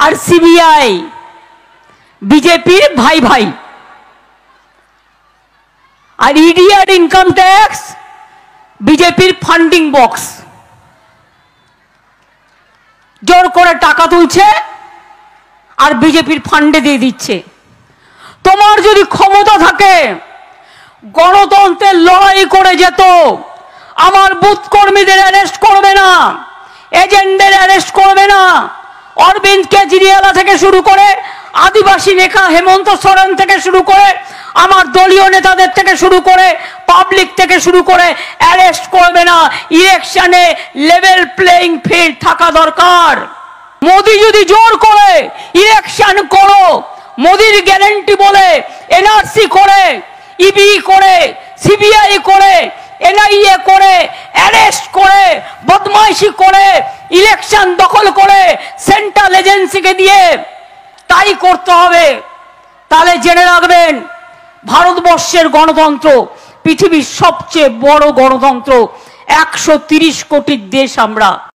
আর CBI বিজেপির ভাই ভাই, আর ইডি আর ইনকাম ট্যাক্স বিজেপির ফান্ডিং বক্স। জোর করে টাকা তুলছে আর বিজেপির ফান্ডে দিয়ে দিচ্ছে। তোমার যদি ক্ষমতা থাকে গণতন্ত্রের লড়াই করে যেত, আমার বুথ কর্মীদের অ্যারেস্ট করবে না, এজেন্টদের অ্যারেস্ট করবে না, অরবিন্দ কেজরিওয়াল থেকে শুরু করে আদিবাসী নেতা হেমন্ত সোরেন থেকে শুরু করে আমার দলীয় নেতাদের থেকে শুরু করে পাবলিক থেকে শুরু করে অ্যারেস্ট করবে না। ইলেকশনে লেভেল প্লেইং ফিল্ড থাকা দরকার। মোদি যদি জোর করে ইলেকশন করো, মোদির গ্যারান্টি বলে এনআরসি করে, ইবি করে, সিবিআই করে, এনআইএ করে, অ্যারেস্ট করে, বদমাইশি করে, ইলেকশন দখল করে সেন্ট্রাল এজেন্সিকে দিয়ে তাই করতে হবে। তাহলে জেনে রাখবেন, ভারতবর্ষের গণতন্ত্র পৃথিবীর সবচেয়ে বড় গণতন্ত্র। 130 কোটির দেশ আমরা।